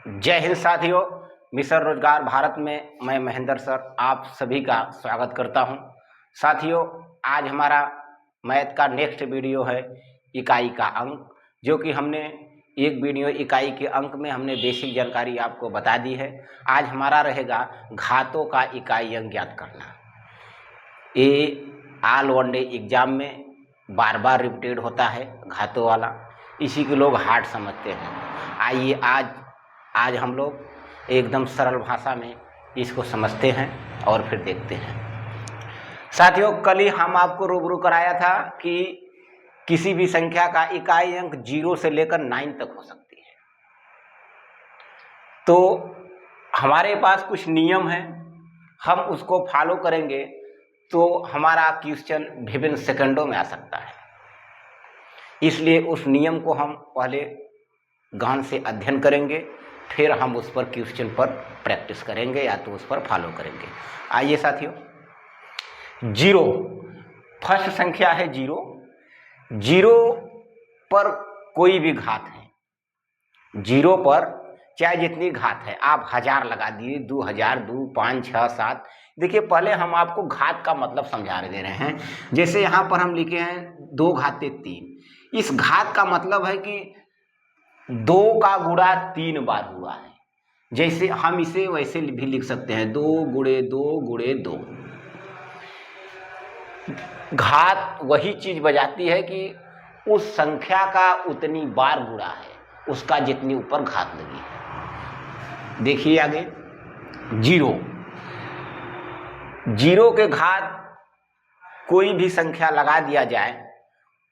जय हिंद साथियों। मिशन रोजगार भारत में मैं महेंद्र सर आप सभी का स्वागत करता हूं। साथियों, आज हमारा मैथ का नेक्स्ट वीडियो है इकाई का अंक, जो कि हमने एक वीडियो इकाई के अंक में हमने बेसिक जानकारी आपको बता दी है। आज हमारा रहेगा घातों का इकाई अंक ज्ञात करना। ये ऑल वन डे एग्जाम में बार बार रिपीटेड होता है घातों वाला, इसी को लोग हार्ड समझते हैं। आइए आज हम लोग एकदम सरल भाषा में इसको समझते हैं और फिर देखते हैं। साथियों, कल ही हम आपको रूबरू कराया था कि किसी भी संख्या का इकाई अंक 0 से लेकर 9 तक हो सकती है। तो हमारे पास कुछ नियम हैं, हम उसको फॉलो करेंगे तो हमारा क्वेश्चन विभिन्न सेकंडों में आ सकता है। इसलिए उस नियम को हम पहले गहन से अध्ययन करेंगे, फिर हम उस पर क्वेश्चन पर प्रैक्टिस करेंगे या तो उस पर फॉलो करेंगे। आइए साथियों, 0 फर्स्ट संख्या है 0। 0 पर कोई भी घात है, 0 पर चाहे जितनी घात है, आप 1000 लगा दिए, 2000, 2, 5, 6, 7। देखिए, पहले हम आपको घात का मतलब समझा दे रहे हैं। जैसे यहाँ पर हम लिखे हैं 2 घाते 3। इस घात का मतलब है कि 2 का गुणा 3 बार हुआ है। जैसे हम इसे वैसे भी लिख सकते हैं 2 गुणे 2 गुणे 2। घात वही चीज बजाती है कि उस संख्या का उतनी बार गुणा है, उसका जितनी ऊपर घात लगी है। देखिए आगे 0 के घात कोई भी संख्या लगा दिया जाए,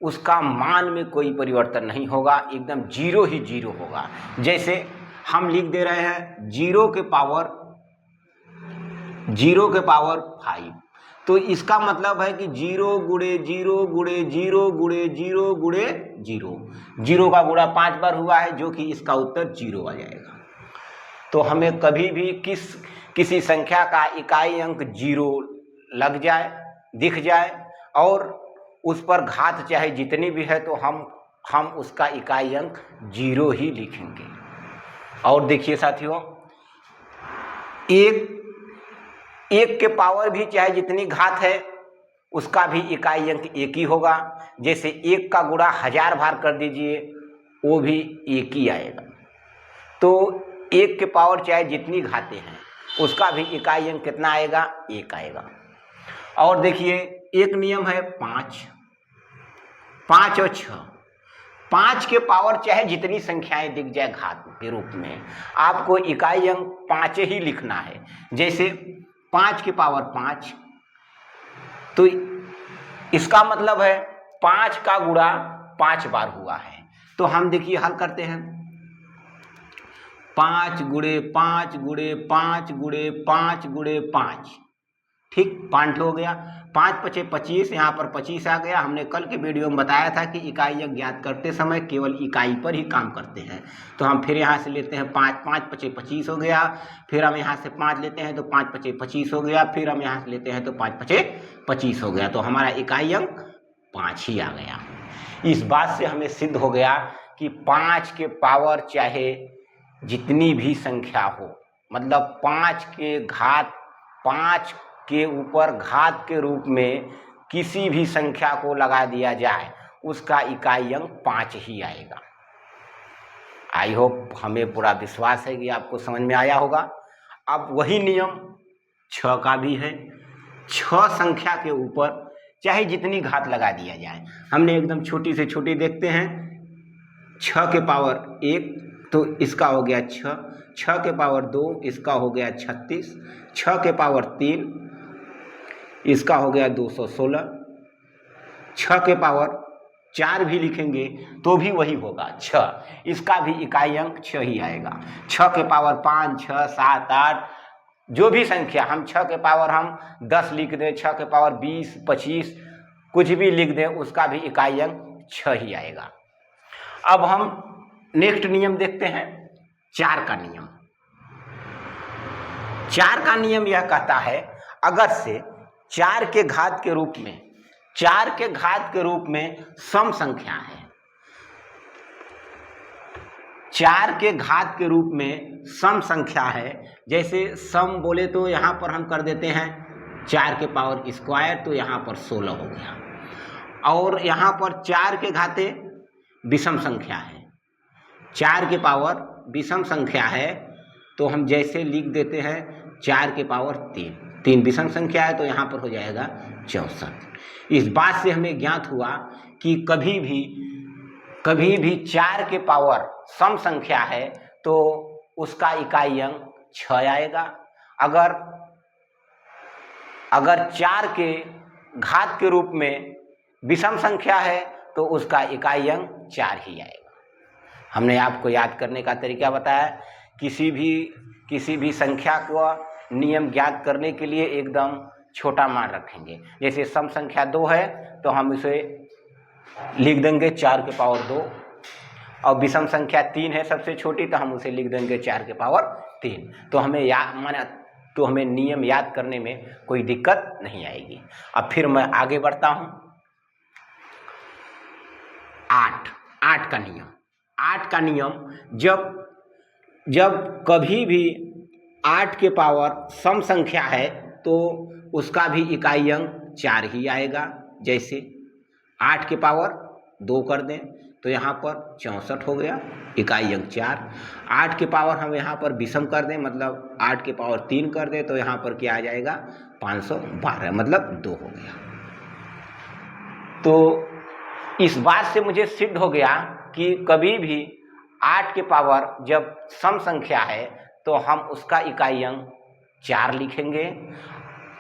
उसका मान में कोई परिवर्तन नहीं होगा, एकदम 0 ही 0 होगा। जैसे हम लिख दे रहे हैं 0 के पावर 5। तो इसका मतलब है कि 0 गुणे 0 गुणे 0 गुणे 0 गुणे 0। 0 का गुणा 5 बार हुआ है, जो कि इसका उत्तर 0 आ जाएगा। तो हमें कभी भी किसी संख्या का इकाई अंक 0 लग जाए, दिख जाए, और उस पर घात चाहे जितनी भी है, तो हम उसका इकाई अंक 0 ही लिखेंगे। और देखिए साथियों, एक के पावर भी चाहे जितनी घात है, उसका भी इकाई अंक 1 ही होगा। जैसे 1 का गुणा 1000 बार कर दीजिए, वो भी 1 ही आएगा। तो 1 के पावर चाहे जितनी घातें हैं, उसका भी इकाई अंक कितना आएगा? 1 आएगा। और देखिए, एक नियम है 5 और 6। 5 के पावर चाहे जितनी संख्याएं दिख जाए घात के रूप में, आपको इकाई अंक 5 ही लिखना है। जैसे 5 के पावर 5, तो इसका मतलब है 5 का गुणा 5 बार हुआ है। तो हम देखिए हल करते हैं, 5 गुणे 5 गुणे 5 गुणे 5 गुणे 5। ठीक, 5 हो गया। 5 पचे 25, यहाँ पर 25 आ गया। हमने कल के वीडियो में बताया था कि इकाई अंक ज्ञात करते समय केवल इकाई पर ही काम करते हैं। तो हम फिर यहाँ से लेते हैं 5 पचे 25 हो गया। फिर हम यहाँ से 5 लेते हैं तो 5 पचे 25 हो गया। फिर हम यहाँ से लेते हैं तो 5 पचे 25 हो गया। तो हमारा इकाई अंक 5 ही आ गया। इस बात से हमें सिद्ध हो गया कि 5 के पावर चाहे जितनी भी संख्या हो, मतलब 5 के घात 5 के ऊपर घात के रूप में किसी भी संख्या को लगा दिया जाए, उसका इकाई अंक 5 ही आएगा। आई होप हमें पूरा विश्वास है कि आपको समझ में आया होगा। अब वही नियम 6 का भी है। 6 संख्या के ऊपर चाहे जितनी घात लगा दिया जाए, हमने एकदम छोटी से छोटी देखते हैं। 6 के पावर 1, तो इसका हो गया 6। 6 के पावर 2, इसका हो गया 36। 6 के पावर 3, इसका हो गया 216। 6 के पावर 4 भी लिखेंगे तो भी वही होगा 6, इसका भी इकाई अंक 6 ही आएगा। 6 के पावर 5, 6, 7, 8, जो भी संख्या, हम 6 के पावर हम 10 लिख दें, 6 के पावर 20, 25, कुछ भी लिख दें, उसका भी इकाई अंक 6 ही आएगा। अब हम नेक्स्ट नियम देखते हैं, 4 का नियम। 4 का नियम यह कहता है, अगर से 4 के घात के रूप में सम संख्या है, 4 के घात के रूप में सम संख्या है, जैसे सम बोले तो यहाँ पर हम कर देते हैं 4 के पावर स्क्वायर, तो यहाँ पर 16 हो गया। और यहाँ पर 4 के घाते विषम संख्या है, 4 के पावर विषम संख्या है, तो हम जैसे लिख देते हैं 4 के पावर 3 विषम संख्या है, तो यहाँ पर हो जाएगा 64। इस बात से हमें ज्ञात हुआ कि कभी भी 4 के पावर सम संख्या है तो उसका इकाई अंक 6 आएगा। अगर 4 के घात के रूप में विषम संख्या है तो उसका इकाई अंक 4 ही आएगा। हमने आपको याद करने का तरीका बताया। किसी भी संख्या को नियम ज्ञात करने के लिए एकदम छोटा मान रखेंगे। जैसे सम संख्या 2 है तो हम इसे लिख देंगे 4 के पावर 2, और विषम संख्या 3 है सबसे छोटी, तो हम उसे लिख देंगे 4 के पावर 3। तो हमें नियम याद करने में कोई दिक्कत नहीं आएगी। अब फिर मैं आगे बढ़ता हूँ। 8 का नियम। 8 का नियम, जब कभी भी 8 के पावर सम संख्या है तो उसका भी इकाई अंक 4 ही आएगा। जैसे 8 के पावर 2 कर दें तो यहाँ पर 64 हो गया, इकाई अंक 4। 8 के पावर हम यहाँ पर विषम कर दें, मतलब 8 के पावर 3 कर दें, तो यहाँ पर क्या आ जाएगा 512, मतलब 2 हो गया। तो इस बात से मुझे सिद्ध हो गया कि कभी भी 8 के पावर जब सम संख्या है तो हम उसका इकाई अंक 4 लिखेंगे।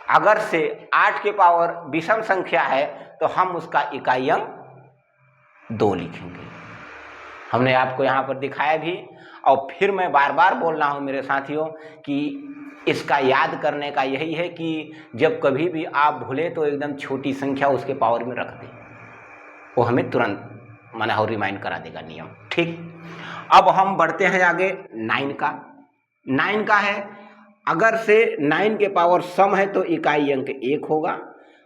अगर से 8 के पावर विषम संख्या है तो हम उसका इकाई अंक 2 लिखेंगे। हमने आपको यहाँ पर दिखाया भी, और फिर मैं बार बार बोल रहा हूँ मेरे साथियों कि इसका याद करने का यही है कि जब कभी भी आप भूले तो एकदम छोटी संख्या उसके पावर में रख दें, वो हमें तुरंत माना रिमाइंड करा देगा नियम। ठीक, अब हम बढ़ते हैं आगे 9 का। 9 का है, अगर से 9 के पावर सम है तो इकाई अंक 1 होगा,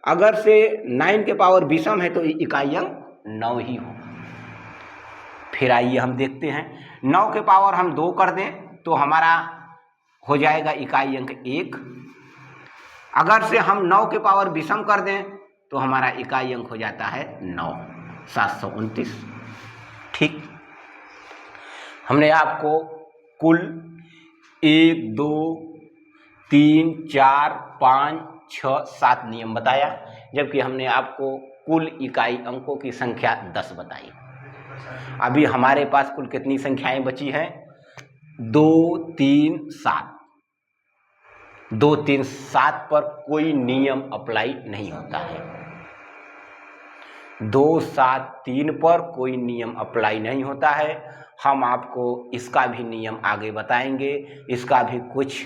अगर से 9 के पावर विषम है तो इकाई अंक 9 ही होगा। फिर आइए हम देखते हैं, 9 के पावर हम 2 कर दें तो हमारा हो जाएगा इकाई अंक 1। अगर से हम 9 के पावर विषम कर दें तो हमारा इकाई अंक हो जाता है 9, 729। ठीक, हमने आपको कुल 1, 2, 3, 4, 5, 6, 7 नियम बताया, जबकि हमने आपको कुल इकाई अंकों की संख्या 10 बताई। अभी हमारे पास कुल कितनी संख्याएं बची हैं? 2, 3, 7। 2, 3, 7 पर कोई नियम अप्लाई नहीं होता है। 2, 7, 3 पर कोई नियम अप्लाई नहीं होता है। हम आपको इसका भी नियम आगे बताएंगे, इसका भी कुछ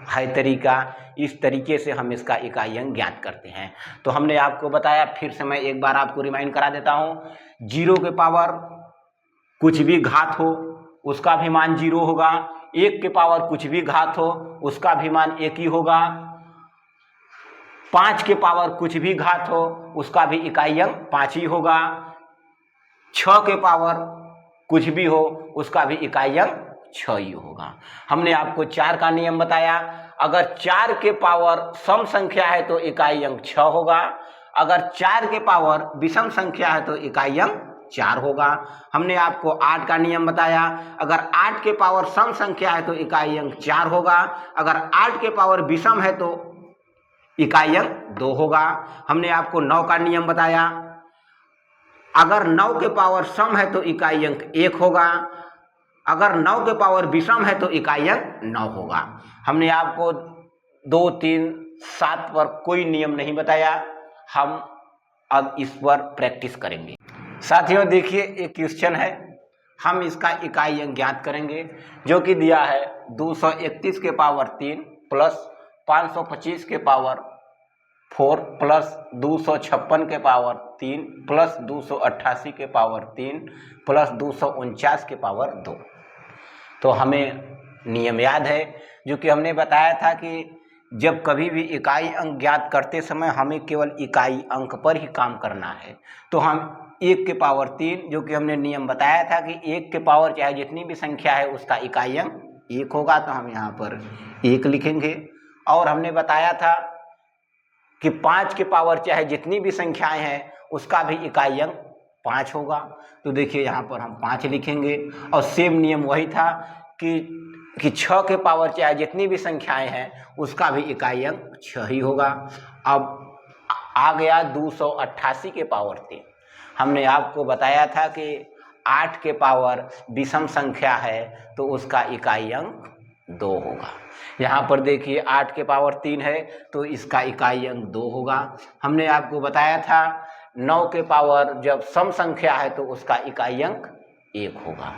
है तरीका, इस तरीके से हम इसका इकाई अंक ज्ञात करते हैं। तो हमने आपको बताया, फिर से मैं एक बार आपको रिमाइंड करा देता हूँ। 0 के पावर कुछ भी घात हो उसका भी मान 0 होगा, 1 के पावर कुछ भी घात हो उसका भी मान 1 ही होगा, 5 के पावर कुछ भी घात हो उसका भी इकाई अंक 5 ही होगा, 6 के पावर कुछ भी हो उसका भी इकाई अंक 6 ही होगा। हमने आपको 4 का नियम बताया, अगर 4 के पावर सम संख्या है तो इकाई अंक 6 होगा, अगर 4 के पावर विषम संख्या है तो इकाई अंक 4 होगा। हमने आपको 8 का नियम बताया, अगर 8 के पावर सम संख्या है तो इकाई अंक 4 होगा, अगर 8 के पावर विषम है तो इकाई अंक 2 होगा। हमने आपको 9 का नियम बताया, अगर 9 के पावर सम है तो इकाई अंक 1 होगा, अगर 9 के पावर विषम है तो इकाई अंक 9 होगा। हमने आपको 2, 3, 7 पर कोई नियम नहीं बताया, हम अब इस पर प्रैक्टिस करेंगे। साथियों देखिए, एक क्वेश्चन है, हम इसका इकाई अंक ज्ञात करेंगे, जो कि दिया है 231 के पावर 3 प्लस 525 के पावर 4 प्लस 256 के पावर 3 प्लस 288 के पावर 3 प्लस 249 के पावर 2। तो हमें नियम याद है, जो कि हमने बताया था कि जब कभी भी इकाई अंक ज्ञात करते समय हमें केवल इकाई अंक पर ही काम करना है। तो हम 1 के पावर 3 जो कि हमने नियम बताया था कि 1 के पावर चाहे जितनी भी संख्या है उसका इकाई अंक 1 होगा, तो हम यहाँ पर 1 लिखेंगे। और हमने बताया था कि 5 के पावर चाहे जितनी भी संख्याएं हैं उसका भी इकाई अंक 5 होगा, तो देखिए यहाँ पर हम 5 लिखेंगे। और सेम नियम वही था कि 6 के पावर चाहे जितनी भी संख्याएं हैं उसका भी इकाई अंक 6 ही होगा। अब आ गया 288 के पावर 3। हमने आपको बताया था कि 8 के पावर विषम संख्या है तो उसका इकाई अंक 2 होगा। यहाँ पर देखिए 8 के पावर 3 है तो इसका इकाई अंक 2 होगा। हमने आपको बताया था 9 के पावर जब सम संख्या है तो उसका इकाई अंक 1 होगा।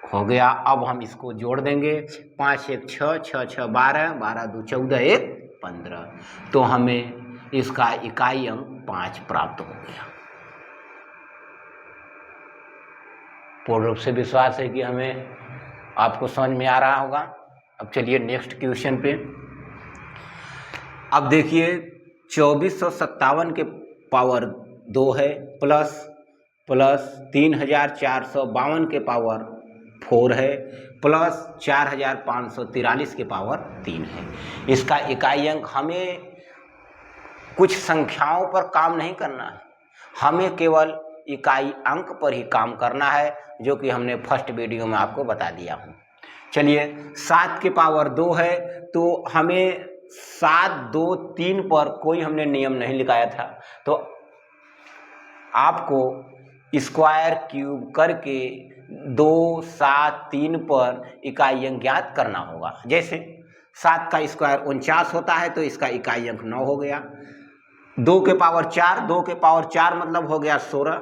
हो गया। अब हम इसको जोड़ देंगे, 5 1 6, 6 6 12, 12 2 14, 1 15, तो हमें इसका इकाई अंक 5 प्राप्त हो गया। पूर्ण रूप से विश्वास है कि हमें आपको समझ में आ रहा होगा। अब चलिए नेक्स्ट क्वेश्चन पे। अब देखिए 2457 के पावर 2 है प्लस 3452 के पावर 4 है प्लस 4543 के पावर 3 है। इसका इकाई अंक, हमें कुछ संख्याओं पर काम नहीं करना है, हमें केवल इकाई अंक पर ही काम करना है, जो कि हमने फर्स्ट वीडियो में आपको बता दिया हूँ। चलिए 7 के पावर 2 है तो हमें 7 2 3 पर कोई हमने नियम नहीं लिखाया था, तो आपको स्क्वायर क्यूब करके 2 7 3 पर इकाई अंक ज्ञात करना होगा। जैसे 7 का स्क्वायर 49 होता है तो इसका इकाई अंक 9 हो गया। 2 के पावर 4 मतलब हो गया 16,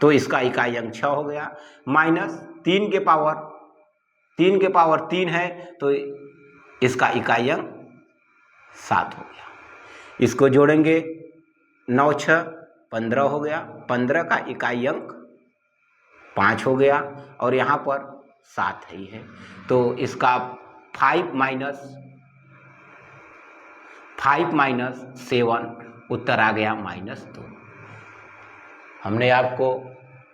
तो इसका इकाई अंक 6 हो गया। माइनस 3 के पावर 3 है तो इसका इकाई अंक 7 हो गया। इसको जोड़ेंगे 9 6 15 हो गया, 15 का इकाई अंक 5 हो गया और यहाँ पर 7 ही है, तो इसका 5 माइनस 7 उत्तर आ गया -2। हमने आपको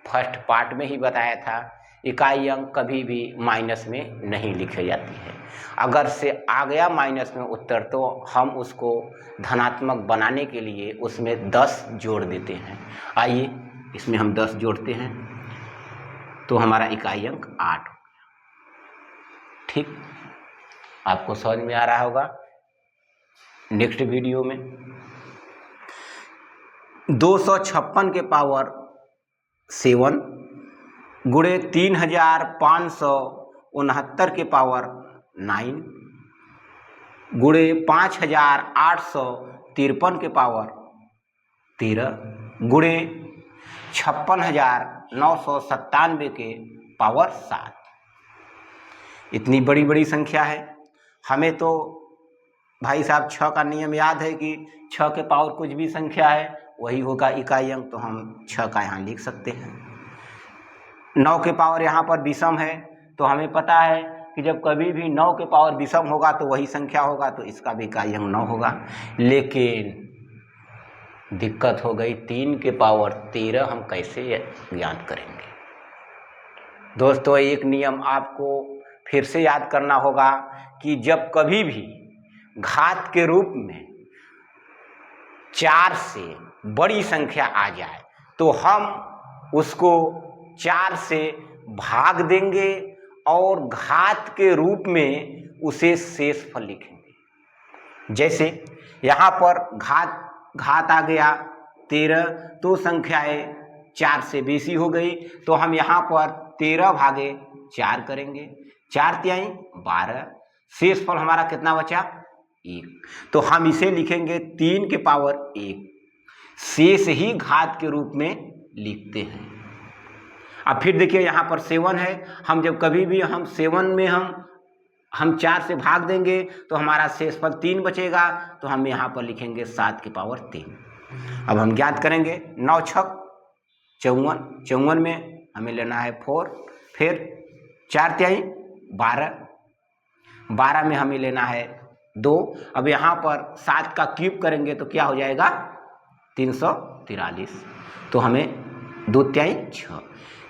फर्स्ट पार्ट में ही बताया था इकाई अंक कभी भी माइनस में नहीं लिखी जाती है। अगर से आ गया माइनस में उत्तर तो हम उसको धनात्मक बनाने के लिए उसमें 10 जोड़ देते हैं। आइए इसमें हम 10 जोड़ते हैं तो हमारा इकाई अंक 8 हो गया। ठीक, आपको समझ में आ रहा होगा। नेक्स्ट वीडियो में 256 के पावर 7 गुणे 3569 के पावर 9 गुणे 5853 के पावर 13 गुणे 56,997 के पावर 7। इतनी बड़ी बड़ी संख्या है। हमें तो भाई साहब 6 का नियम याद है कि 6 के पावर कुछ भी संख्या है वही होगा इकाई अंक, तो हम 6 का यहाँ लिख सकते हैं। 9 के पावर यहाँ पर विषम है तो हमें पता है कि जब कभी भी 9 के पावर विषम होगा तो वही संख्या होगा, तो इसका भी इकाई अंक 9 होगा। लेकिन दिक्कत हो गई, 3 के पावर 13 हम कैसे ज्ञात करेंगे। दोस्तों एक नियम आपको फिर से याद करना होगा कि जब कभी भी घात के रूप में 4 से बड़ी संख्या आ जाए तो हम उसको 4 से भाग देंगे और घात के रूप में उसे शेषफल लिखेंगे। जैसे यहाँ पर घात आ गया 13 तो संख्याएं 4 से बेसी हो गई, तो हम यहाँ पर 13 भागे 4 करेंगे, 4 तिहाई 12, शेषफल हमारा कितना बचा 1, तो हम इसे लिखेंगे 3 के पावर 1। शेष ही घात के रूप में लिखते हैं। अब फिर देखिए यहाँ पर 7 है, हम जब कभी भी हम 7 में हम 4 से भाग देंगे तो हमारा शेषफल 3 बचेगा, तो हम यहाँ पर लिखेंगे 7 के पावर 3। अब हम ज्ञात करेंगे 9 छक 54, 54 में हमें लेना है 4, फिर 4 तिहाई 12, 12 में हमें लेना है 2। अब यहाँ पर 7 का क्यूब करेंगे तो क्या हो जाएगा 343। तो हमें 2 × 6,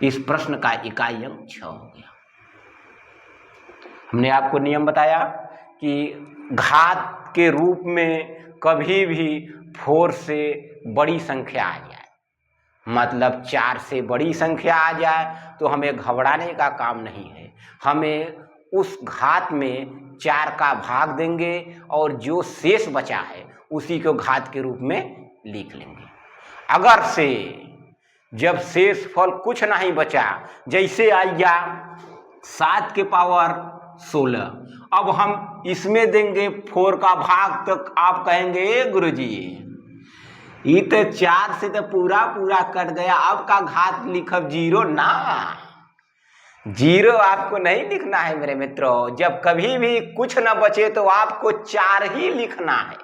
इस प्रश्न का इकाई अंक 6 हो गया। हमने आपको नियम बताया कि घात के रूप में कभी भी 4 से बड़ी संख्या आ जाए, मतलब 4 से बड़ी संख्या आ जाए तो हमें घबराने का काम नहीं है। हमें उस घात में 4 का भाग देंगे और जो शेष बचा है उसी को घात के रूप में लिख लेंगे। अगर से जब शेष फल कुछ नहीं बचा, जैसे आ गया 7 के पावर 16, अब हम इसमें देंगे 4 का भाग, तो आप कहेंगे गुरुजी ये तो 4 से तो पूरा कट गया, अब का घात लिखब 0 ना। 0 आपको नहीं लिखना है मेरे मित्रों। जब कभी भी कुछ न बचे तो आपको 4 ही लिखना है,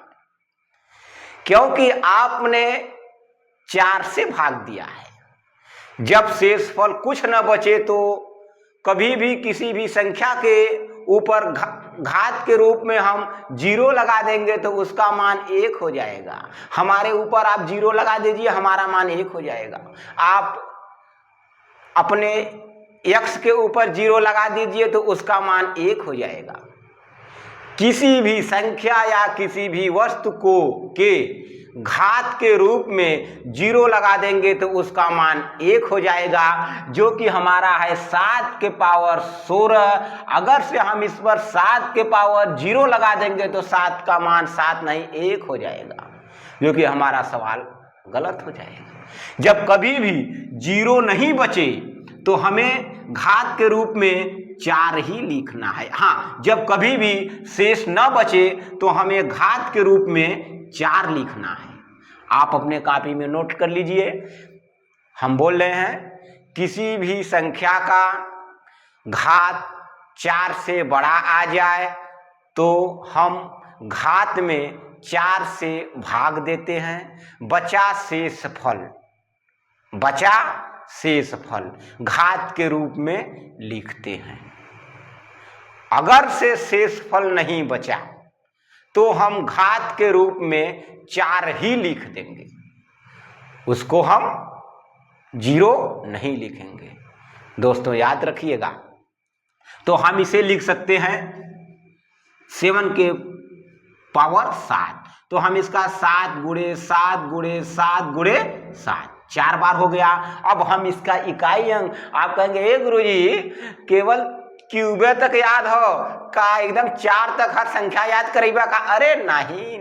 क्योंकि आपने 4 से भाग दिया है। जब शेषफल कुछ न बचे तो कभी भी किसी भी संख्या के ऊपर घात के रूप में हम 0 लगा देंगे तो उसका मान 1 हो जाएगा। हमारे ऊपर आप 0 लगा दीजिए, हमारा मान 1 हो जाएगा। आप अपने x के ऊपर 0 लगा दीजिए तो उसका मान 1 हो जाएगा। किसी भी संख्या या किसी भी वस्तु को के घात के रूप में 0 लगा देंगे तो उसका मान 1 हो जाएगा, जो कि हमारा है 7 के पावर 16। अगर से हम इस पर 7 के पावर 0 लगा देंगे तो 7 का मान 7 नहीं 1 हो जाएगा, जो कि हमारा सवाल गलत हो जाएगा। जब कभी भी 0 नहीं बचे तो हमें घात के रूप में 4 ही लिखना है। हाँ, जब कभी भी शेष न बचे तो हमें घात के रूप में 4 लिखना है। आप अपने कॉपी में नोट कर लीजिए। हम बोल रहे हैं किसी भी संख्या का घात 4 से बड़ा आ जाए तो हम घात में 4 से भाग देते हैं, बचा शेष फल घात के रूप में लिखते हैं। अगर से शेष फल नहीं बचा तो हम घात के रूप में 4 ही लिख देंगे, उसको हम 0 नहीं लिखेंगे। दोस्तों याद रखिएगा। तो हम इसे लिख सकते हैं 7 के पावर 7। तो हम इसका 7 × 7 × 7 × 7 4 बार हो गया। अब हम इसका इकाई अंक, आप कहेंगे गुरुजी केवल क्यूबे तक याद हो का, एकदम 4 तक हर संख्या याद करेगा का? अरे नहीं,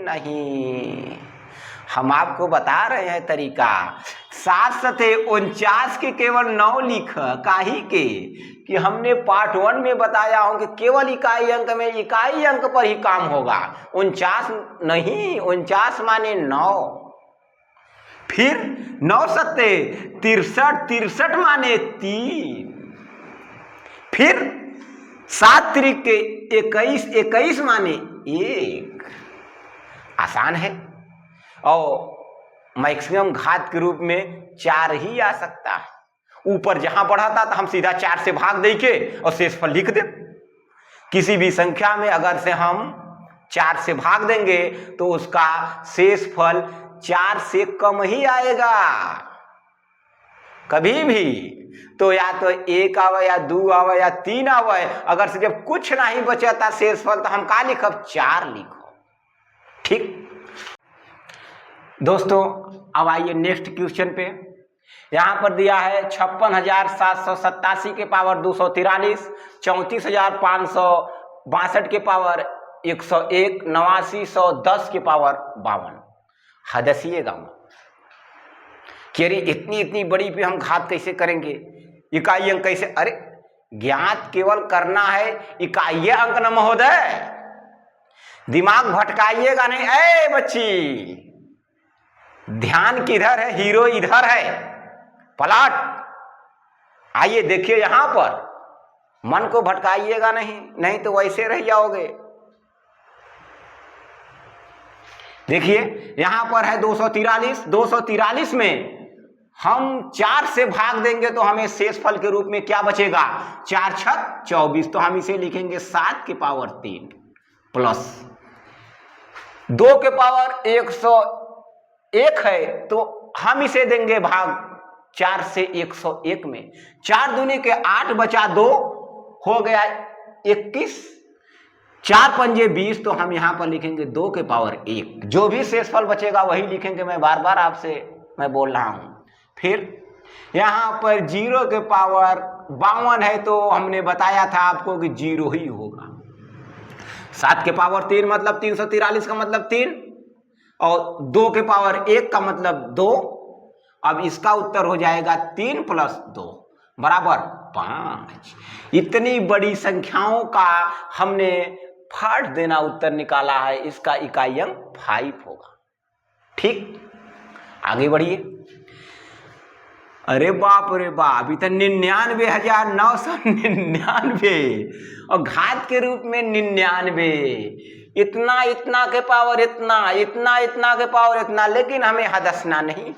हम आपको बता रहे हैं तरीका। 7 सते 49 के केवल 9 लिख, काहे के कि हमने पार्ट 1 में बताया हूं कि केवल इकाई अंक में इकाई अंक पर ही काम होगा। 49 नहीं, 49 माने 9। फिर 9 सत्ते 63, 63 माने 3। फिर 7 त्रिके 21, 21 माने 1। आसान है। और मैक्सिमम घात के रूप में 4 ही आ सकता है। ऊपर जहां बढ़ा था तो हम सीधा 4 से भाग दे के और शेषफल लिख दे। किसी भी संख्या में अगर से हम 4 से भाग देंगे तो उसका शेषफल 4 से कम ही आएगा कभी भी। तो या तो 1 आवे या 2 आवे या 3 आवे। अगर से जब कुछ नहीं बचा शेषफल तो हम का लिखब? 4 लिखो। ठीक दोस्तों, अब आइए नेक्स्ट क्वेश्चन पे। यहां पर दिया है 56,787 के पावर 243, 34,562 के पावर 101, 89,110 के पावर 52। हदसिएगा कि अरे इतनी बड़ी पे हम घात कैसे करेंगे, इकाई अंक कैसे? अरे ज्ञात केवल करना है इकाई अंक न महोदय, दिमाग भटकाइएगा नहीं। ए बच्ची, ध्यान किधर है? हीरो इधर है। पलट आइए देखिए यहां पर, मन को भटकाइएगा नहीं तो वैसे रह जाओगे। देखिए यहां पर है 243 में हम 4 से भाग देंगे तो हमें शेषफल के रूप में क्या बचेगा, 4 छक 24। तो हम इसे लिखेंगे 7 के पावर 3 प्लस 2 के पावर 101 है, तो हम इसे देंगे भाग 4 से 101 में। 4 दूनी के 8 बचा 2 हो गया 21, 4 पंजे 20। तो हम यहां पर लिखेंगे 2 के पावर 1। जो भी शेषफल बचेगा वही लिखेंगे, मैं बार बार आपसे मैं बोल रहा हूं। फिर यहां पर 0 के पावर 52 है, तो हमने बताया था आपको कि 0 ही होगा। 7 के पावर 3 मतलब 343 का मतलब 3, और 2 के पावर 1 का मतलब 2। अब इसका उत्तर हो जाएगा 3 प्लस 2 बराबर 5। इतनी बड़ी संख्याओं का हमने फट देना उत्तर निकाला है, इसका इकाई अंक 5 होगा। ठीक, आगे बढ़िए। अरे बाप रे बाप, इतना 99,999 और घात के रूप में 99, इतना इतना के पावर इतना, इतना इतना के पावर इतना, लेकिन हमें हदसना नहीं है,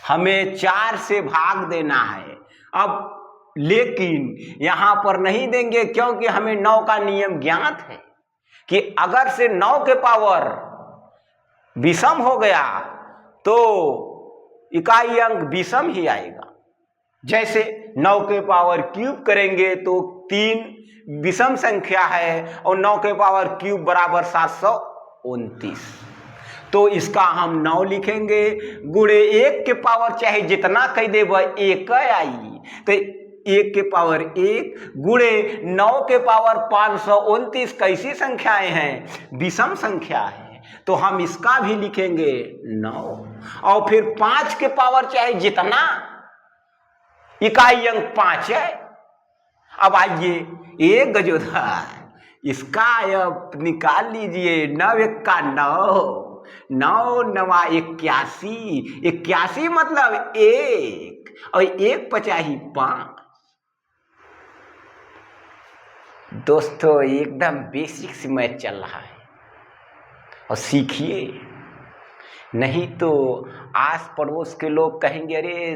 हमें 4 से भाग देना है। अब लेकिन यहां पर नहीं देंगे, क्योंकि हमें 9 का नियम ज्ञात है कि अगर से 9 के पावर विषम हो गया तो इकाई अंक विषम ही आएगा। जैसे 9 के पावर क्यूब करेंगे तो 3 विषम संख्या है, और 9 के पावर क्यूब बराबर 729। तो इसका हम 9 लिखेंगे, गुणे 1 के पावर चाहे जितना कह दे वह 1 आई, तो 1 के पावर 1 गुणे 9 के पावर 529 कैसी संख्याएं हैं, विषम संख्या है, तो हम इसका भी लिखेंगे 9। और फिर 5 के पावर चाहे जितना, इकाई अंक 5 है। अब आइए एक गजोधर, इसका अब निकाल लीजिए, 9 1 का 9, 9 9 81, 81 मतलब 1, और 1 50 5। दोस्तों एकदम बेसिक से मैथ चल रहा है, और सीखिए, नहीं तो आस पड़ोस के लोग कहेंगे अरे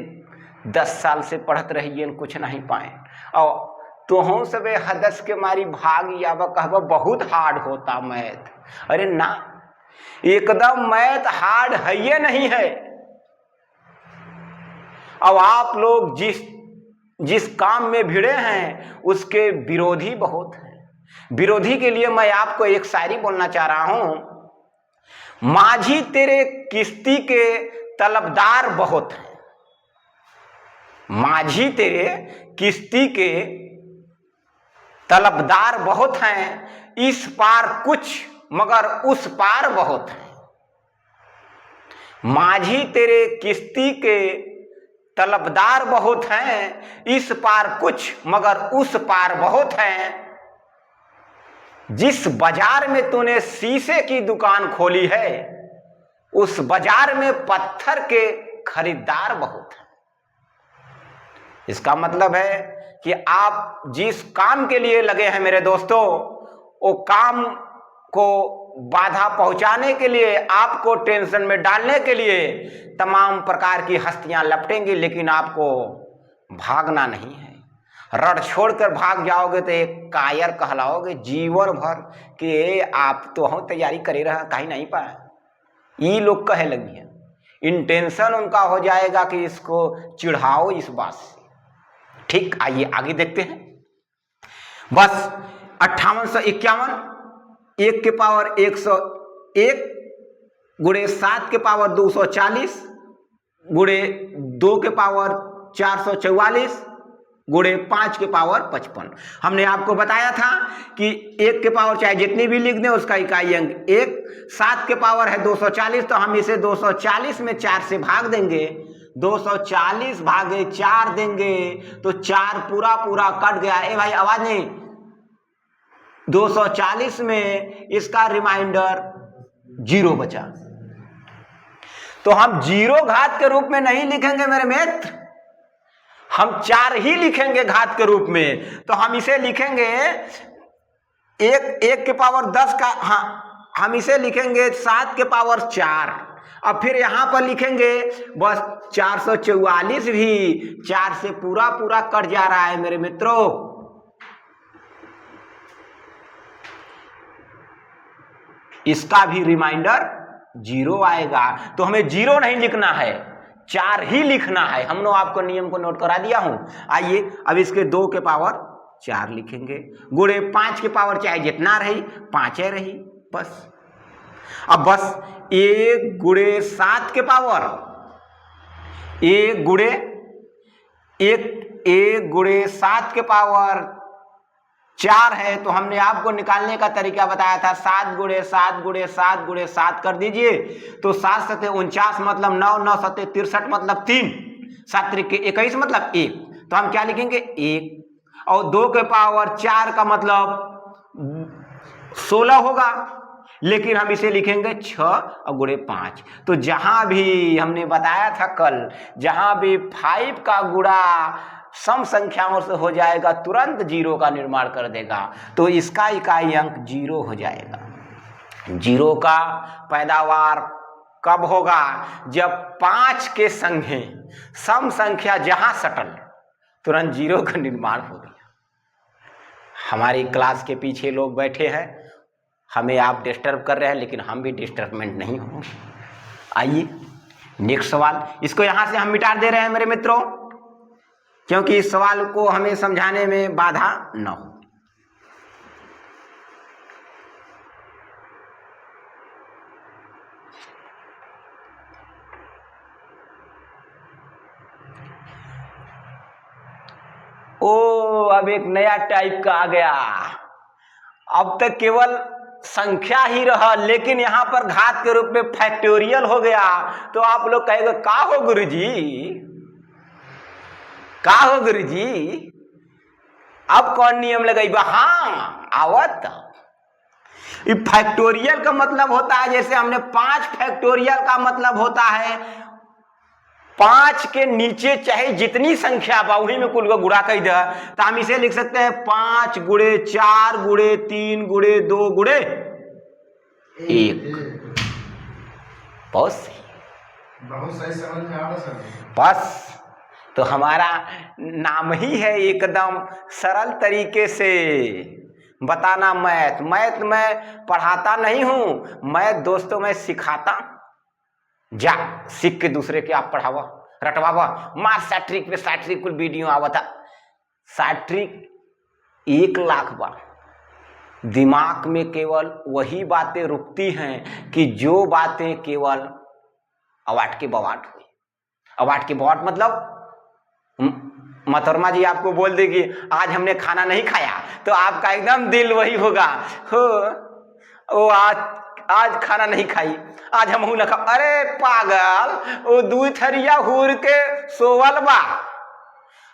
10 साल से पढ़त रहिए कुछ नहीं पाए, और तो हम सब हदस के मारी भाग या कहब बहुत हार्ड होता मैथ। अरे ना, एकदम मैथ हार्ड है ये नहीं है। अब आप लोग जिस काम में भिड़े हैं उसके विरोधी बहुत हैं। विरोधी के लिए मैं आपको एक शायरी बोलना चाह रहा हूं। माझी तेरे किश्ती के तलबदार बहुत हैं, माझी तेरे किश्ती के तलबदार बहुत हैं, इस पार कुछ मगर उस पार बहुत हैं। माझी तेरे किश्ती के तलबदार बहुत हैं, इस पार कुछ मगर उस पार बहुत हैं। जिस बाजार में तूने शीशे की दुकान खोली है, उस बाजार में पत्थर के खरीदार बहुत हैं। इसका मतलब है कि आप जिस काम के लिए लगे हैं मेरे दोस्तों, वो काम को बाधा पहुंचाने के लिए, आपको टेंशन में डालने के लिए तमाम प्रकार की हस्तियां लपटेंगी, लेकिन आपको भागना नहीं है। रड़ छोड़कर भाग जाओगे तो एक कायर कहलाओगे जीवन भर कि आप तो हम तैयारी करे रहा कहीं नहीं पाए। ये लोग कहे लगी हैं, इंटेंशन उनका हो जाएगा कि इसको चिढ़ाओ इस बात से। ठीक, आइए आगे देखते हैं। बस 5851, 1 के पावर 101 गुणे 7 के पावर 240 गुणे 2 के पावर 444 गुणे 5 के पावर 55। हमने आपको बताया था कि 1 के पावर चाहे जितनी भी लिख दें उसका इकाई अंक 1। 7 के पावर है 240, तो हम इसे 240 में 4 से भाग देंगे, 240 भागे 4 देंगे तो 4 पूरा पूरा कट गया। ए भाई आवाज नहीं, 240 में इसका रिमाइंडर 0 बचा, तो हम 0 घात के रूप में नहीं लिखेंगे मेरे मित्र, हम 4 ही लिखेंगे घात के रूप में। तो हम इसे लिखेंगे 1 के पावर 10 का, हाँ हम इसे लिखेंगे 7 के पावर 4, अब फिर यहां पर लिखेंगे बस 444 भी 4 से पूरा पूरा कट जा रहा है मेरे मित्रों। इसका भी रिमाइंडर 0 आएगा, तो हमें 0 नहीं लिखना है, 4 ही लिखना है। हम लोग आपको नियम को नोट करा दिया हूं। आइए अब इसके 2 के पावर 4 लिखेंगे, गुणे 5 के पावर चाहे जितना रही 5 रही बस। अब बस 1 गुणे 7 के पावर 1 गुणे 7 के पावर 4 है, तो हमने आपको निकालने का तरीका बताया था 7 गुणे 7 गुणे 7 गुणे 7 कर दीजिए, तो 7 सते 49 मतलब 9, 9 सते 63 मतलब 3, 7 त्रिके 21 मतलब 1, तो हम क्या लिखेंगे 1, और 2 के पावर 4 का मतलब 16 होगा, लेकिन हम इसे लिखेंगे 6 और गुणे 5। तो जहां भी हमने बताया था कल, जहां भी 5 का गुणा सम संख्याओं से हो जाएगा तुरंत 0 का निर्माण कर देगा, तो इसका इकाई अंक 0 हो जाएगा। 0 का पैदावार कब होगा? जब 5 के संगे सम संख्या जहां सटल तुरंत 0 का निर्माण हो गया। हमारी क्लास के पीछे लोग बैठे हैं, हमें आप डिस्टर्ब कर रहे हैं, लेकिन हम भी डिस्टर्बमेंट नहीं होंगे। आइए नेक्स्ट सवाल, इसको यहां से हम मिटा दे रहे हैं मेरे मित्रों, क्योंकि इस सवाल को हमें समझाने में बाधा न हो। अब एक नया टाइप का आ गया। अब तक केवल संख्या ही रहा, लेकिन यहां पर घात के रूप में फैक्टोरियल हो गया। तो आप लोग कहेंगे का हो गुरुजी, का हो गुरुजी, अब कौन नियम लगाइबा? हाँ आवत। फैक्टोरियल का मतलब होता है, जैसे हमने 5 फैक्टोरियल का मतलब होता है 5 के नीचे चाहे जितनी संख्या बा वही में कुल को गुणा कर दे, तो हम इसे लिख सकते हैं 5 गुणे 4 गुणे 3 गुणे 2 गुणे 1। बहुत सही समझ में आ रहा सर। बस तो हमारा नाम ही है एकदम सरल तरीके से बताना। मैथ मैं पढ़ाता नहीं हूं, मैथ दोस्तों मैं सिखाता। जा सीख के दूसरे के आप पढ़ावा रटवावा। मार सैट्रिक पे सैट्रिक कुल वीडियो आवा था। सैट्रिक 1 लाख बार दिमाग में केवल वही बातें रुकती हैं कि जो बातें केवल अवाट के बवाट हुई। अवाट के बवाट मतलब मतरमा जी आपको बोल देगी आज हमने खाना नहीं खाया, तो आपका एकदम दिल वही होगा, हो वो आज खाना नहीं खाई, आज हम न खा। अरे पागल, वो 2 थरिया हुर के सोवल बा,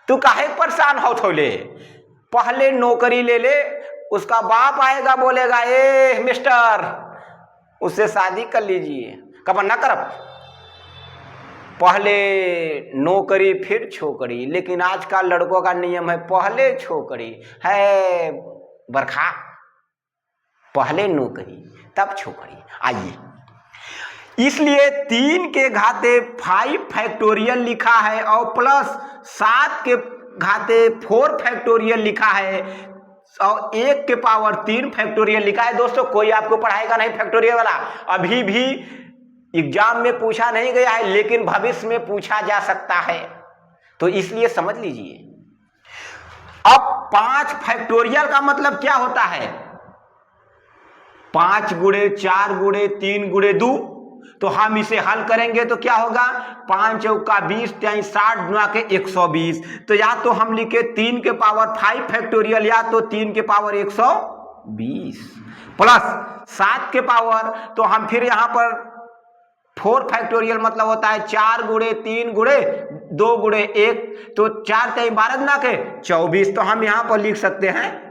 तू काहे परेशान हो थोले? पहले नौकरी ले ले, उसका बाप आएगा बोलेगा ए मिस्टर उससे शादी कर लीजिए, कब ना करब। पहले नौकरी फिर छोकरी, लेकिन आज का लड़कों का नियम है पहले छोकरी है बरखा, पहले नौकरी तब छोकरी। आइए, इसलिए 3 के घाते 5 फैक्टोरियल लिखा है और प्लस 7 के घाते 4 फैक्टोरियल लिखा है और 1 के पावर 3 फैक्टोरियल लिखा है। दोस्तों कोई आपको पढ़ाएगा नहीं फैक्टोरियल वाला, अभी भी एग्जाम में पूछा नहीं गया है, लेकिन भविष्य में पूछा जा सकता है, तो इसलिए समझ लीजिए। अब 5 फैक्टोरियल का मतलब क्या होता है? 5 गुणे 4 गुणे 3 गुणे 2, तो हम इसे हल करेंगे तो क्या होगा? 5 चौका 20 यानी 60 गुणा के 120। तो या तो हम लिखे 3 के पावर 5 फैक्टोरियल या तो 3 के पावर 120 प्लस 7 के पावर, तो हम फिर यहां पर 4 फैक्टोरियल मतलब होता है 4 गुणे 3 गुणे 2 गुणे 1, तो 4 3 12 गुना के 24, तो हम यहां पर लिख सकते हैं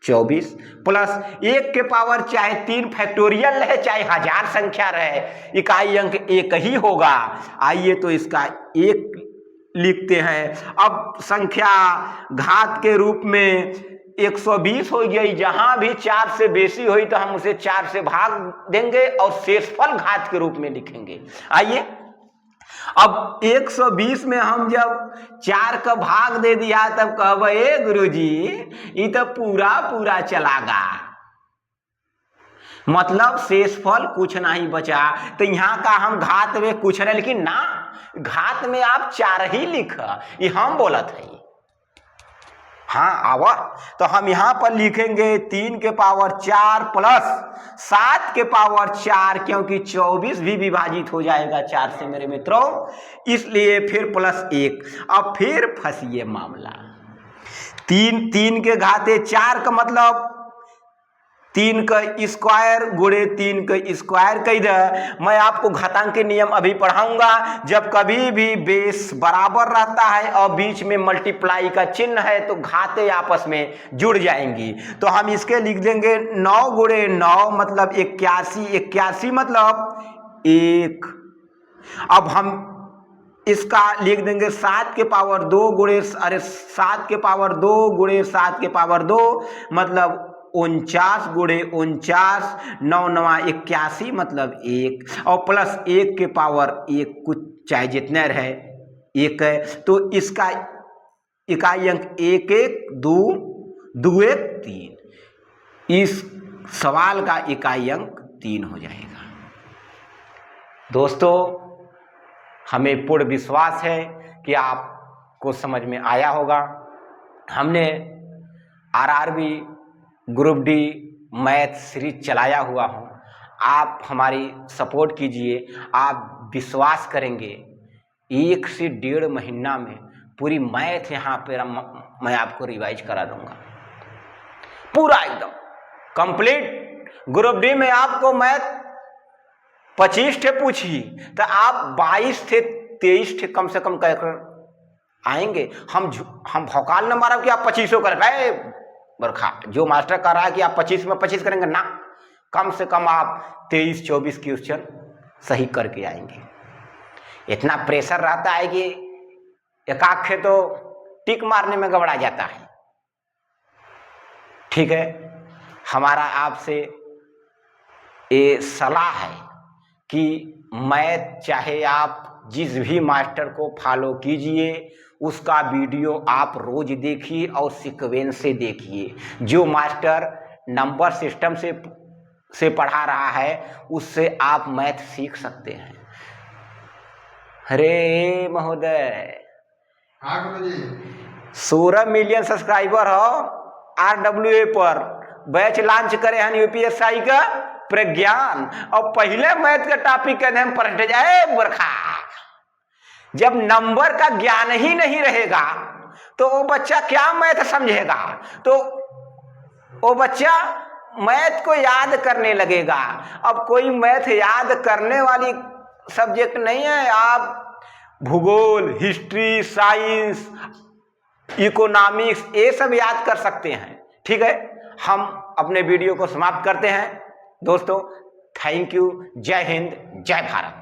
24 प्लस 1 के पावर चाहे 3 फैक्टोरियल रहे चाहे 1000 संख्या रहे, इकाई अंक 1 ही होगा। आइए तो इसका 1 लिखते हैं। अब संख्या घात के रूप में 120 हो गई, जहां भी 4 से बेसी हुई तो हम उसे 4 से भाग देंगे और शेषफल घात के रूप में लिखेंगे। आइए अब 120 में हम जब 4 का भाग दे दिया तब कहबे गुरुजी ये तो पूरा पूरा चलागा, मतलब शेषफल कुछ नहीं बचा। तो यहाँ का हम घात में कुछ नहीं, लेकिन ना घात में आप 4 ही लिख, ये हम बोलत है। हाँ आवा तो हम यहाँ पर लिखेंगे 3 के पावर 4 प्लस 7 के पावर 4, क्योंकि 24 भी विभाजित हो जाएगा 4 से मेरे मित्रों, इसलिए फिर प्लस 1। अब फिर फंसिए मामला, 3 के घाते 4 का मतलब 3 का स्क्वायर गुणे 3 का स्क्वायर कही दे। मैं आपको घातांक के नियम अभी पढ़ाऊंगा। जब कभी भी बेस बराबर रहता है और बीच में मल्टीप्लाई का चिन्ह है तो घाते आपस में जुड़ जाएंगी। तो हम इसके लिख देंगे 9 गुणे 9 मतलब 81, 81 मतलब 1। अब हम इसका लिख देंगे 7 के पावर 2 गुणे 7 के पावर 2 गुणे 7 के पावर 2 मतलब 49 गुणे 49, 9 9 81 मतलब 1 और प्लस 1 के पावर 1, कुछ चाहे जितने रहे 1 है। तो इसका इकाई अंक 1 1 2 2 1 3, इस सवाल का इकाई अंक 3 हो जाएगा। दोस्तों हमें पूर्ण विश्वास है कि आपको समझ में आया होगा। हमने RRB group D math series चलाया हुआ हूँ, आप हमारी सपोर्ट कीजिए। आप विश्वास करेंगे 1 से 1.5 महीना में पूरी मैथ यहाँ पे मैं आपको रिवाइज करा दूंगा, पूरा एकदम कंप्लीट। ग्रुप डी में आपको मैथ 25 थे पूछी तो आप 22 थे 23 थे कम से कम कहकर आएंगे। हम भौकाल न मारा कि आप 25 कर गए बरखा, जो मास्टर कह रहा है कि आप 25 में 25 करेंगे ना, कम से कम आप 23-24 क्वेश्चन सही करके आएंगे। इतना प्रेशर रहता है कि एक आंख तो टिक मारने में गबड़ा जाता है। ठीक है, हमारा आपसे ये सलाह है कि मैथ चाहे आप जिस भी मास्टर को फॉलो कीजिए उसका वीडियो आप रोज देखिए और सीक्वेंस से देखिए। जो मास्टर नंबर सिस्टम से पढ़ा रहा है उससे आप मैथ सीख सकते हैं। अरे महोदय 16 मिलियन सब्सक्राइबर हो RWA पर, बैच लॉन्च करे हैं यूपीएससी का प्रज्ञान और पहले मैथ का टॉपिक कहते हैं परसेंटेज। बरखा जब नंबर का ज्ञान ही नहीं रहेगा तो वो बच्चा क्या मैथ समझेगा, तो वो बच्चा मैथ को याद करने लगेगा। अब कोई मैथ याद करने वाली सब्जेक्ट नहीं है। आप भूगोल, हिस्ट्री, साइंस, इकोनॉमिक्स ये सब याद कर सकते हैं। ठीक है, हम अपने वीडियो को समाप्त करते हैं दोस्तों। थैंक यू, जय हिंद, जय भारत।